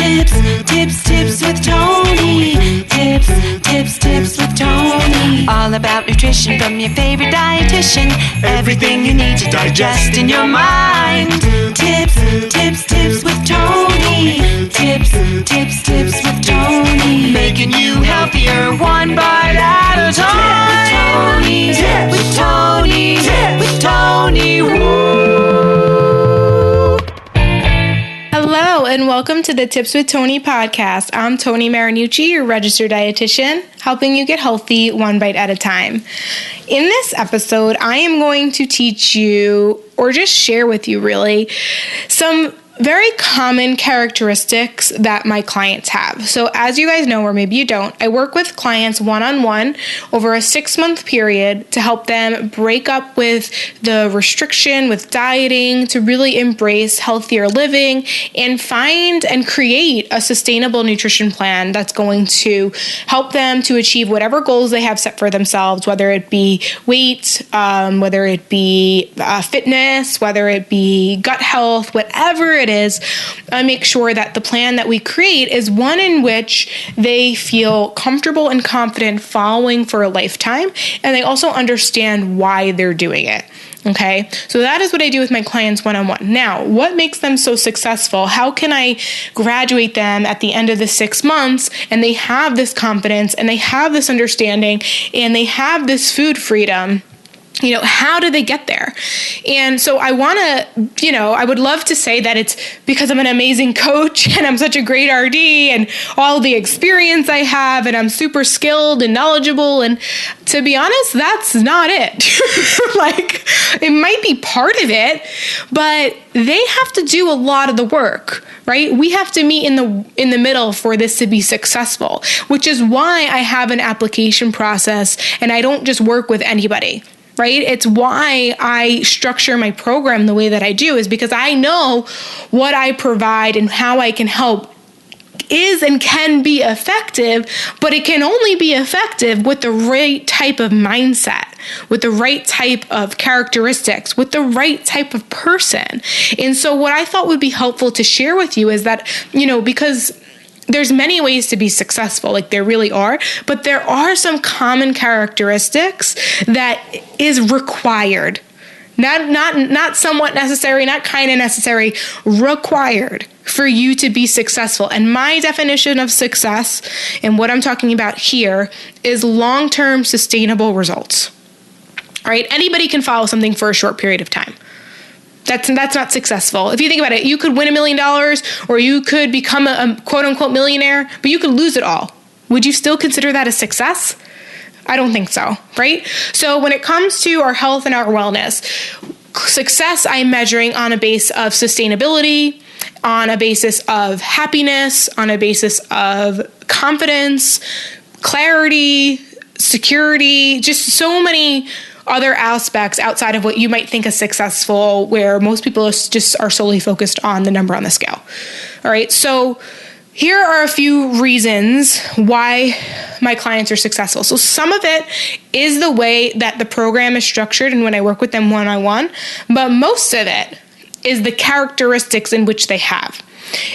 Tips with Tony. Tips with Tony. All about nutrition from your favorite dietitian. Everything you need to digest in your mind. Tips with Tony. Tips with Tony. Making you healthier one bite at a time. With Tony. Woo. Hello and welcome to the Tips with Tony podcast. I'm Tony Marinucci, your registered dietitian, helping you get healthy one bite at a time. In this episode, I am going to teach you, or just share with you really, some very common characteristics that my clients have. So as you guys know, or maybe you don't, I work with clients one-on-one over a 6-month period to help them break up with the restriction, with dieting, to really embrace healthier living and find and create a sustainable nutrition plan that's going to help them to achieve whatever goals they have set for themselves, whether it be weight, whether it be fitness, whether it be gut health, whatever it is. I make sure that the plan that we create is one in which they feel comfortable and confident following for a lifetime, and they also understand why they're doing it. Okay, so that is what I do with my clients one-on-one. Now, what makes them so successful? How can I graduate them at the end of the 6 months and they have this confidence and they have this understanding and they have this food freedom? You know, how do they get there? And so I want to, I would love to say that it's because I'm an amazing coach and I'm such a great RD and all the experience I have and I'm super skilled and knowledgeable. And to be honest, that's not it. Like, it might be part of it, but they have to do a lot of the work, right? We have to meet in the middle for this to be successful, which is why I have an application process and I don't just work with anybody. Right? It's why I structure my program the way that I do, is because I know what I provide and how I can help is and can be effective, but it can only be effective with the right type of mindset, with the right type of characteristics, with the right type of person. And so what I thought would be helpful to share with you is that, because there's many ways to be successful, like there really are, but there are some common characteristics that is required. Not somewhat necessary, not kind of necessary, required for you to be successful. And my definition of success, and what I'm talking about here, is long-term sustainable results. All right, anybody can follow something for a short period of time. That's not successful. If you think about it, you could win $1 million or you could become a quote unquote millionaire, but you could lose it all. Would you still consider that a success? I don't think so, right? So when it comes to our health and our wellness, success I'm measuring on a base of sustainability, on a basis of happiness, on a basis of confidence, clarity, security, just so many other aspects outside of what you might think is successful, where most people are solely focused on the number on the scale. All right, so here are a few reasons why my clients are successful. So some of it is the way that the program is structured and when I work with them one-on-one, but most of it is the characteristics in which they have.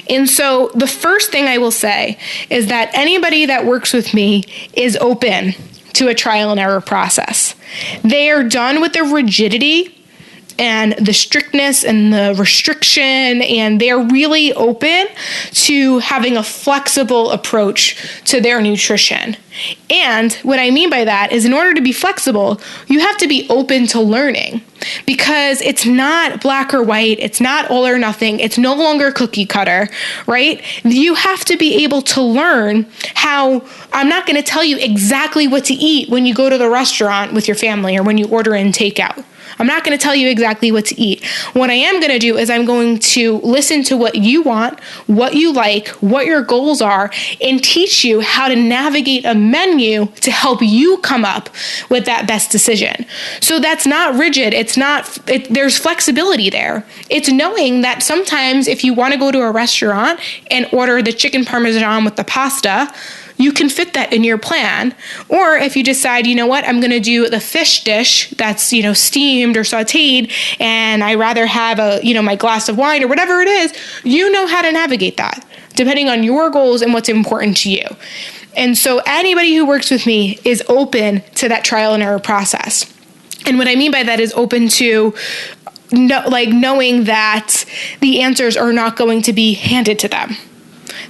And so the first thing I will say is that anybody that works with me is open to a trial and error process. They are done with the rigidity and the strictness and the restriction, and they're really open to having a flexible approach to their nutrition. And what I mean by that is, in order to be flexible, you have to be open to learning, because it's not black or white, it's not all or nothing, it's no longer cookie cutter, right? You have to be able to learn how. I'm not going to tell you exactly what to eat when you go to the restaurant with your family or when you order in takeout. I'm not going to tell you exactly what to eat. What I am going to do is I'm going to listen to what you want, what you like, what your goals are, and teach you how to navigate a menu to help you come up with that best decision. So that's not rigid. There's flexibility there. It's knowing that sometimes if you want to go to a restaurant and order the chicken parmesan with the pasta, you can fit that in your plan. Or if you decide, you know what, I'm going to do the fish dish that's, steamed or sauteed, and I rather have my glass of wine or whatever it is, you know how to navigate that depending on your goals and what's important to you. And so anybody who works with me is open to that trial and error process. And what I mean by that is open to knowing that the answers are not going to be handed to them.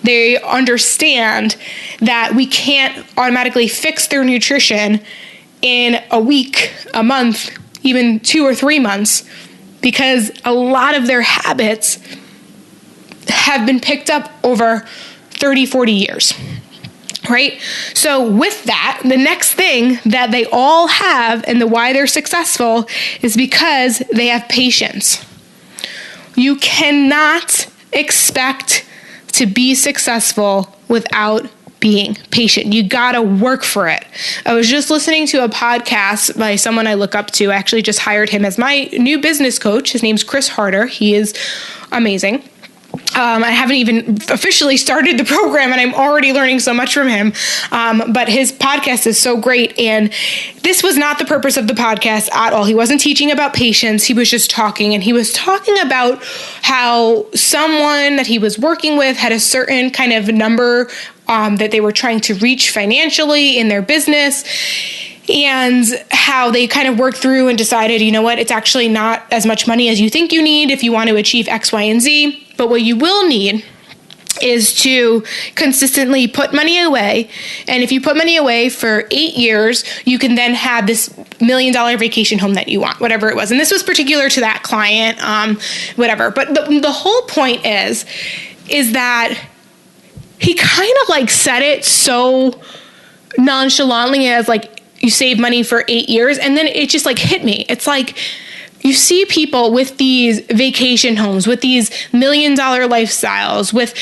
They understand that we can't automatically fix their nutrition in a week, a month, even 2 or 3 months, because a lot of their habits have been picked up over 30, 40 years. Right? So with that, the next thing that they all have and why they're successful is because they have patience. You cannot expect to be successful without being patient. You gotta work for it. I was just listening to a podcast by someone I look up to. I actually just hired him as my new business coach. His name's Chris Harder. He is amazing. I haven't even officially started the program and I'm already learning so much from him. But his podcast is so great. And this was not the purpose of the podcast at all. He wasn't teaching about patience. He was just talking, and he was talking about how someone that he was working with had a certain kind of number that they were trying to reach financially in their business, and how they kind of worked through and decided, you know what, it's actually not as much money as you think you need if you want to achieve X, Y, and Z. But what you will need is to consistently put money away. And if you put money away for 8 years, you can then have this $1 million vacation home that you want, whatever it was. And this was particular to that client, whatever. But the whole point is that he kind of said it so nonchalantly as you save money for 8 years. And then it just hit me. It's you see people with these vacation homes, with these $1 million lifestyles, with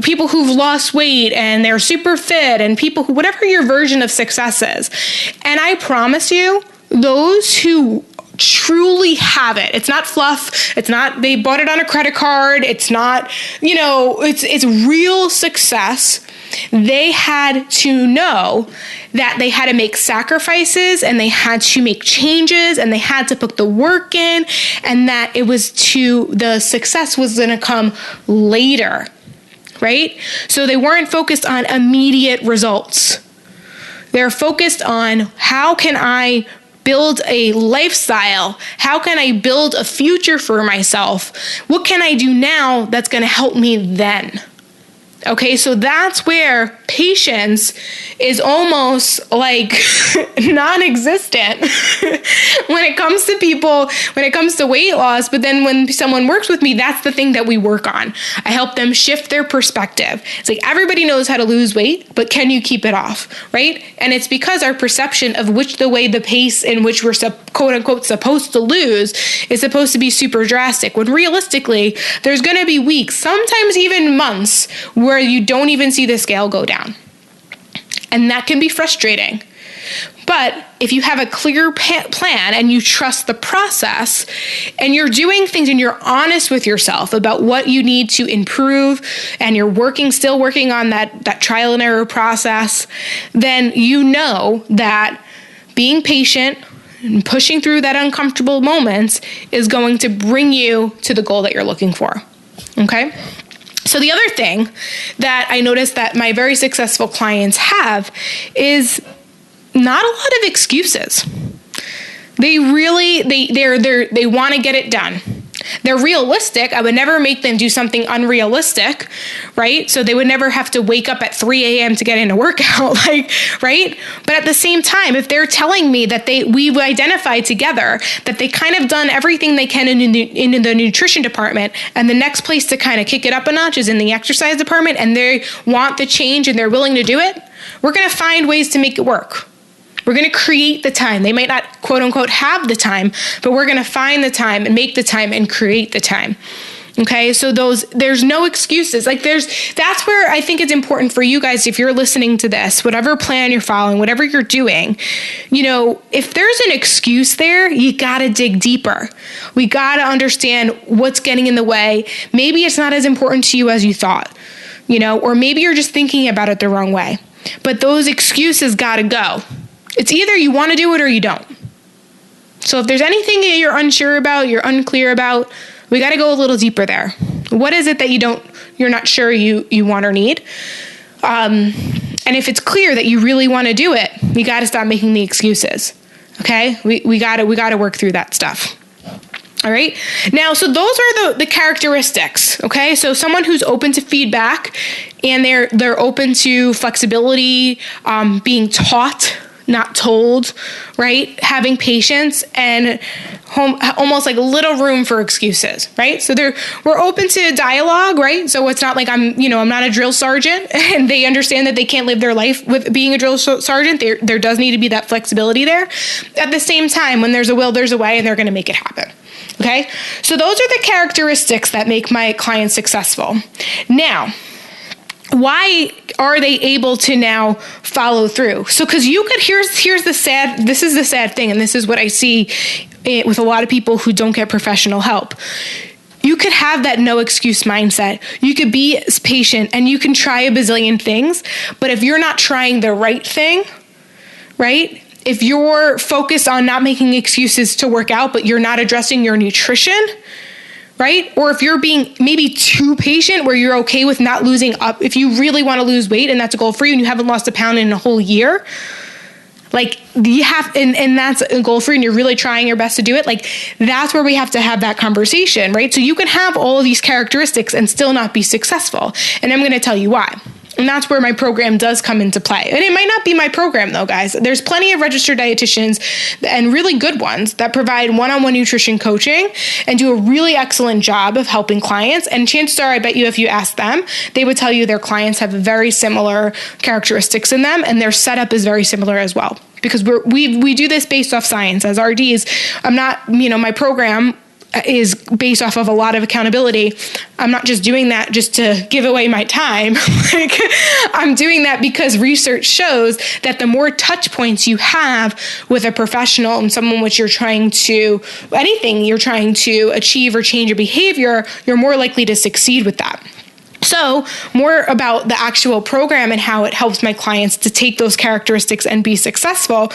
people who've lost weight and they're super fit, and people who, whatever your version of success is. And I promise you, those who truly have it, it's not fluff, it's not they bought it on a credit card, it's not, it's real success. They had to know that they had to make sacrifices, and they had to make changes, and they had to put the work in, and that the success was going to come later, right? So they weren't focused on immediate results. They're focused on, how can I build a lifestyle? How can I build a future for myself? What can I do now that's going to help me then? Okay, so that's where patience is almost non-existent when it comes to people, when it comes to weight loss. But then when someone works with me, that's the thing that we work on. I help them shift their perspective. It's everybody knows how to lose weight, but can you keep it off, right? And it's because our perception of the pace in which we're quote unquote supposed to lose is supposed to be super drastic, when realistically, there's going to be weeks, sometimes even months, where you don't even see the scale go down. And that can be frustrating. But if you have a clear plan and you trust the process, and you're doing things and you're honest with yourself about what you need to improve, and you're still working on that trial and error process, then you know that being patient and pushing through that uncomfortable moments is going to bring you to the goal that you're looking for. Okay? So the other thing that I noticed that my very successful clients have is not a lot of excuses. They want to get it done. They're realistic. I would never make them do something unrealistic, right? So they would never have to wake up at 3 a.m. to get in a workout, right? But at the same time, if they're telling me that we've identified together that they kind of done everything they can in the nutrition department, and the next place to kind of kick it up a notch is in the exercise department, and they want the change and they're willing to do it, we're going to find ways to make it work. We're going to create the time. They might not, quote unquote, have the time, but we're going to find the time and make the time and create the time. Okay. So there's no excuses. That's where I think it's important for you guys, if you're listening to this, whatever plan you're following, whatever you're doing, if there's an excuse there, you got to dig deeper. We got to understand what's getting in the way. Maybe it's not as important to you as you thought, or maybe you're just thinking about it the wrong way. but those excuses gotta go. It's either you want to do it or you don't. So if there's anything that you're unsure about, you're unclear about, we got to go a little deeper there. What is it that you're not sure you want or need? And if it's clear that you really want to do it, you got to stop making the excuses. Okay? We got to work through that stuff. All right. Now, so those are the characteristics. Okay. So someone who's open to feedback and they're open to flexibility, being taught, not told, right? Having patience and almost like little room for excuses, right? So we're open to dialogue, right? So it's not like I'm not a drill sergeant and they understand that they can't live their life with being a drill sergeant. There does need to be that flexibility there. At the same time, when there's a will, there's a way, and they're going to make it happen. Okay. So those are the characteristics that make my clients successful. Now, why are they able to now follow through? So, because here's the sad thing, and this is what I see with a lot of people who don't get professional help. You could have that no excuse mindset. You could be patient and you can try a bazillion things, but if you're not trying the right thing, right? If you're focused on not making excuses to work out, but you're not addressing your nutrition, right? Or if you're being maybe too patient where you're okay with not losing up, if you really want to lose weight and that's a goal for you and you haven't lost a pound in a whole year, like you have, and that's a goal for you and you're really trying your best to do it, like that's where we have to have that conversation, right? So you can have all of these characteristics and still not be successful. And I'm going to tell you why. And that's where my program does come into play. And it might not be my program though, guys. There's plenty of registered dietitians and really good ones that provide one-on-one nutrition coaching and do a really excellent job of helping clients. And chances are, I bet you if you ask them, they would tell you their clients have very similar characteristics in them and their setup is very similar as well. Because we do this based off science. As RDs, my program is based off of a lot of accountability. I'm not just doing that just to give away my time. Like, I'm doing that because research shows that the more touch points you have with a professional and someone which you're trying to achieve or change your behavior, you're more likely to succeed with that. So more about the actual program and how it helps my clients to take those characteristics and be successful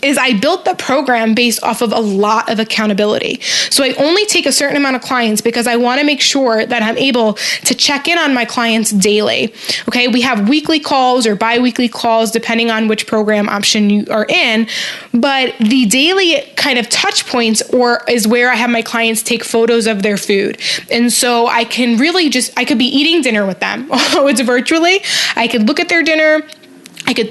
is I built the program based off of a lot of accountability. So I only take a certain amount of clients because I want to make sure that I'm able to check in on my clients daily. Okay, we have weekly calls or bi-weekly calls depending on which program option you are in, but the daily kind of touch points is where I have my clients take photos of their food. And so I can really I could be eating dinner with them. Although it's virtually, I could look at their dinner.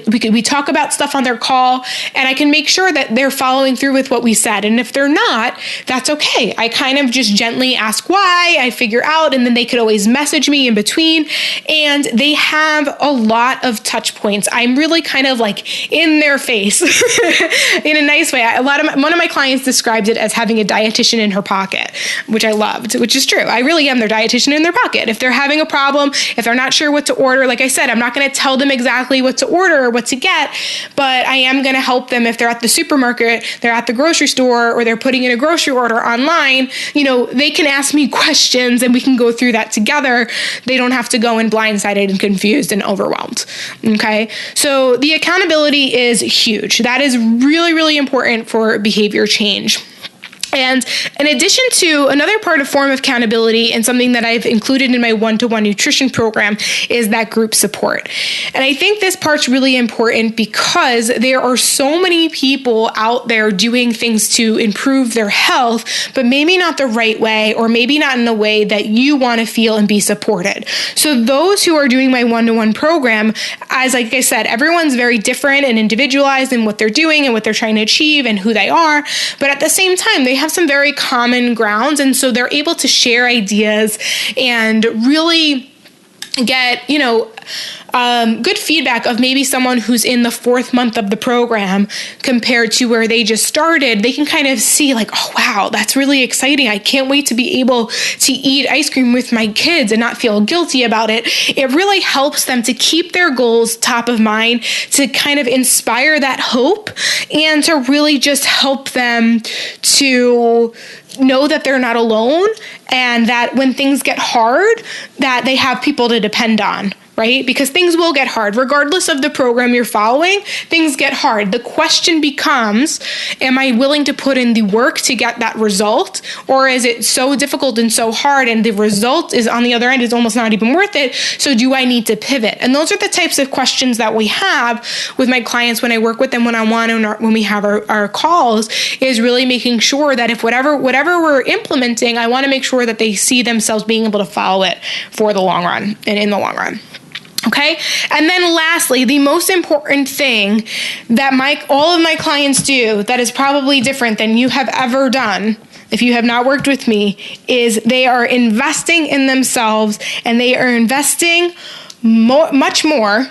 We talk about stuff on their call and I can make sure that they're following through with what we said. And if they're not, that's okay. I kind of just gently ask why, I figure out, and then they could always message me in between. And they have a lot of touch points. I'm really kind of like in their face in a nice way. One of my clients described it as having a dietitian in her pocket, which I loved, which is true. I really am their dietitian in their pocket. If they're having a problem, if they're not sure what to order, like I said, I'm not going to tell them exactly what to order or what to get, but I am going to help them if they're at the supermarket, they're at the grocery store, or they're putting in a grocery order online. They can ask me questions and we can go through that together. They don't have to go in blindsided and confused and overwhelmed. Okay. So the accountability is huge. That is really, really important for behavior change. And in addition to another form of accountability and something that I've included in my one-to-one nutrition program is that group support. And I think this part's really important because there are so many people out there doing things to improve their health, but maybe not the right way, or maybe not in a way that you want to feel and be supported. So those who are doing my one-to-one program, like I said, everyone's very different and individualized in what they're doing and what they're trying to achieve and who they are. But at the same time, they have some very common grounds. And so they're able to share ideas and really get, good feedback of maybe someone who's in the 4th month of the program compared to where they just started. They can kind of see like, oh, wow, that's really exciting. I can't wait to be able to eat ice cream with my kids and not feel guilty about it. It really helps them to keep their goals top of mind, to kind of inspire that hope, and to really just help them to know that they're not alone, and that when things get hard, that they have people to depend on, right? Because things will get hard. Regardless of the program you're following, things get hard. The question becomes, am I willing to put in the work to get that result? Or is it so difficult and so hard and the result is on the other end is almost not even worth it? So do I need to pivot? And those are the types of questions that we have with my clients when I work with them one-on-one and when we have our calls, is really making sure that if whatever we're implementing, I want to make sure that they see themselves being able to follow it for the long run and in the long run. Okay. And then lastly, the most important thing that all of my clients do that is probably different than you have ever done, if you have not worked with me, is they are investing in themselves, and they are investing much more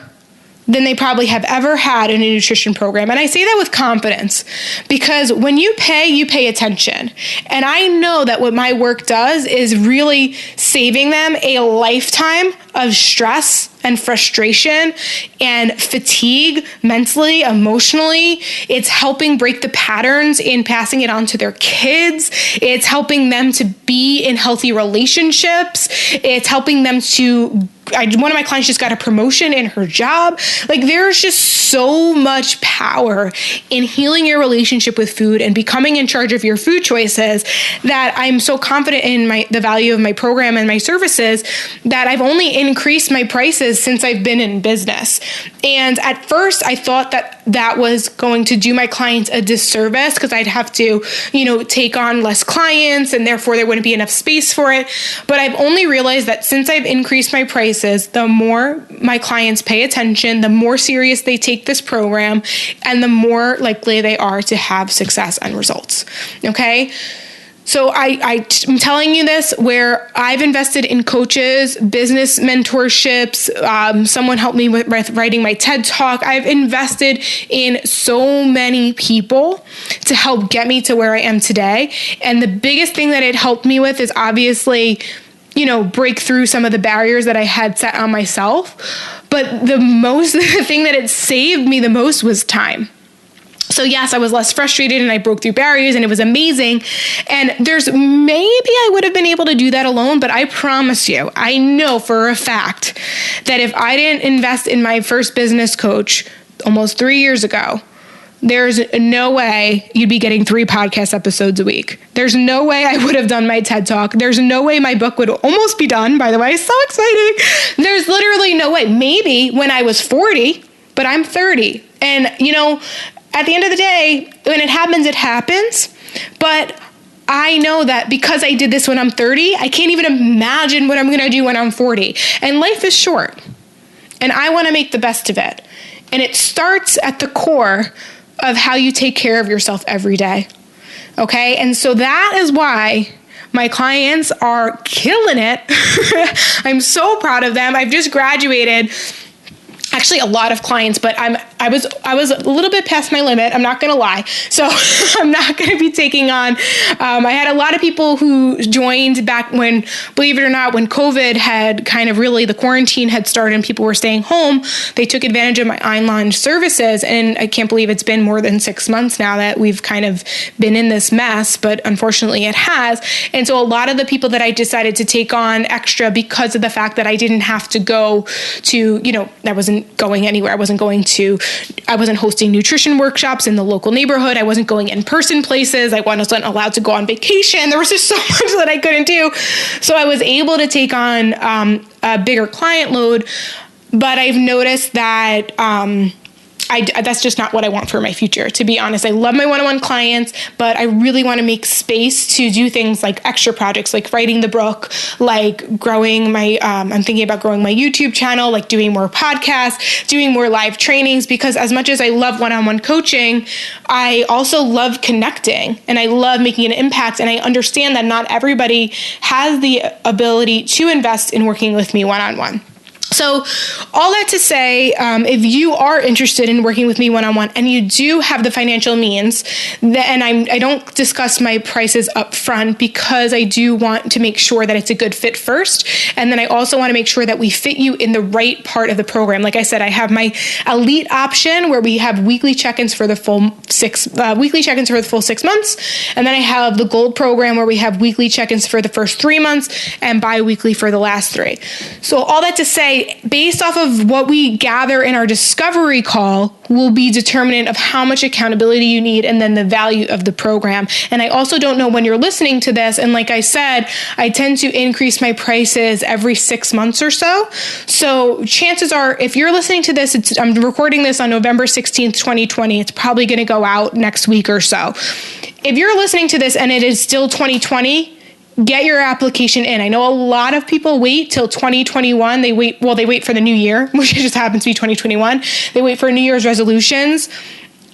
than they probably have ever had in a nutrition program. And I say that with confidence because when you pay attention. And I know that what my work does is really saving them a lifetime of stress and frustration and fatigue mentally, emotionally. It's helping break the patterns in passing it on to their kids. It's helping them to be in healthy relationships. It's helping them to one of my clients just got a promotion in her job. Like, there's just so much power in healing your relationship with food and becoming in charge of your food choices that I'm so confident in the value of my program and my services that I've only increased my prices since I've been in business. And at first I thought that was going to do my clients a disservice because I'd have to, take on less clients and therefore there wouldn't be enough space for it. But I've only realized that since I've increased my prices, the more my clients pay attention, the more serious they take this program, and the more likely they are to have success and results. Okay? So I'm telling you this where I've invested in coaches, business mentorships, someone helped me with writing my TED Talk. I've invested in so many people to help get me to where I am today. And the biggest thing that it helped me with is obviously, break through some of the barriers that I had set on myself. But the thing that it saved me the most was time. So yes, I was less frustrated and I broke through barriers and it was amazing. And maybe I would have been able to do that alone, but I promise you, I know for a fact that if I didn't invest in my first business coach almost 3 years ago, there's no way you'd be getting 3 podcast episodes a week. There's no way I would have done my TED Talk. There's no way my book would almost be done, by the way. So exciting. There's literally no way. Maybe when I was 40, but I'm 30. And, at the end of the day, when it happens, it happens. But I know that because I did this when I'm 30, I can't even imagine what I'm going to do when I'm 40. And life is short. And I want to make the best of it. And it starts at the core of how you take care of yourself every day. Okay? And so that is why my clients are killing it. I'm so proud of them. I've just graduated. Actually, a lot of clients, but I was a little bit past my limit. I'm not going to lie. So I'm not going to be taking on. I had a lot of people who joined back when, believe it or not, when COVID had kind of really, the quarantine had started and people were staying home. They took advantage of my online services. And I can't believe it's been more than 6 months now that we've kind of been in this mess, but unfortunately it has. And so a lot of the people that I decided to take on extra because of the fact that I didn't have to go to, I wasn't going anywhere. I wasn't hosting nutrition workshops in the local neighborhood. I wasn't going in-person places. I wasn't allowed to go on vacation. There was just so much that I couldn't do. So I was able to take on a bigger client load, but I've noticed that that's just not what I want for my future. To be honest, I love my one-on-one clients, but I really want to make space to do things like extra projects, like writing the book, like growing I'm thinking about growing my YouTube channel, like doing more podcasts, doing more live trainings, because as much as I love one-on-one coaching, I also love connecting and I love making an impact. And I understand that not everybody has the ability to invest in working with me one-on-one. So all that to say, if you are interested in working with me one-on-one and you do have the financial means, and I don't discuss my prices up front because I do want to make sure that it's a good fit first. And then I also want to make sure that we fit you in the right part of the program. Like I said, I have my elite option where we have weekly check-ins for the full 6 months. And then I have the gold program where we have weekly check-ins for the first 3 months and bi-weekly for the last 3. So all that to say, based off of what we gather in our discovery call, will be determinant of how much accountability you need and then the value of the program. And I also don't know when you're listening to this. And like I said, I tend to increase my prices every 6 months or so. So chances are, if you're listening to this, I'm recording this on November 16th, 2020. It's probably going to go out next week or so. If you're listening to this and it is still 2020, get your application in. I know a lot of people wait till 2021. They wait for the new year, which just happens to be 2021. They wait for New Year's resolutions.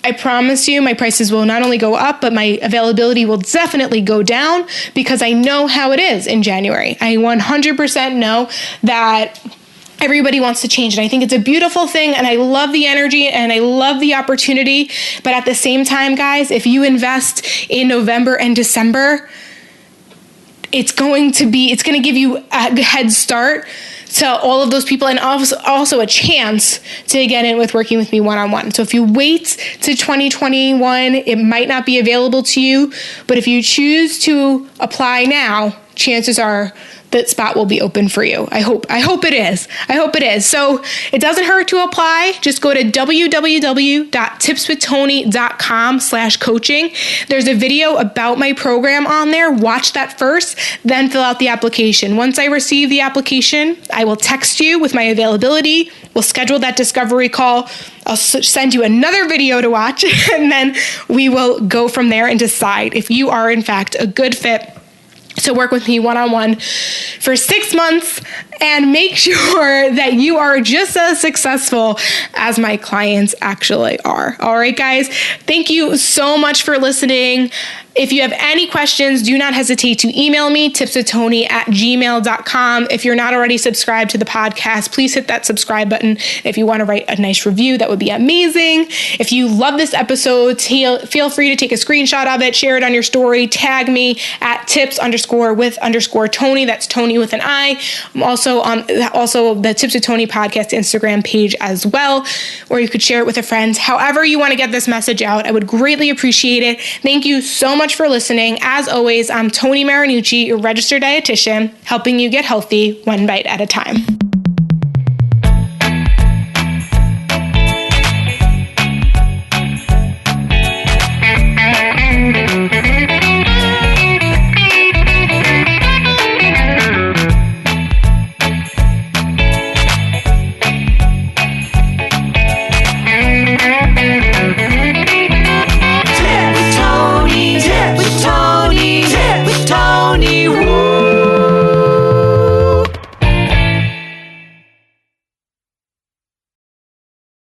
I promise you my prices will not only go up, but my availability will definitely go down because I know how it is in January. I 100% know that everybody wants to change. And I think it's a beautiful thing. And I love the energy and I love the opportunity. But at the same time, guys, if you invest in November and December, it's going to give you a head start to all of those people and also a chance to get in with working with me one-on-one. So if you wait to 2021, it might not be available to you, but if you choose to apply now, chances are that spot will be open for you. I hope it is. So it doesn't hurt to apply. Just go to www.tipswithtony.com/coaching. There's a video about my program on there. Watch that first, then fill out the application. Once I receive the application, I will text you with my availability. We'll schedule that discovery call. I'll send you another video to watch, and then we will go from there and decide if you are in fact a good fit to work with me one-on-one for 6 months and make sure that you are just as successful as my clients actually are. All right, guys, thank you so much for listening. If you have any questions, do not hesitate to email me, tipswithtony@gmail.com. If you're not already subscribed to the podcast, please hit that subscribe button. If you want to write a nice review, that would be amazing. If you love this episode, feel free to take a screenshot of it, share it on your story, tag me at tips_with_Tony. That's Tony with an I. I'm also on the Tips with Tony podcast Instagram page as well, or you could share it with a friend. However you want to get this message out, I would greatly appreciate it. Thank you so much for listening. As always, I'm Tony Marinucci, your registered dietitian, helping you get healthy one bite at a time.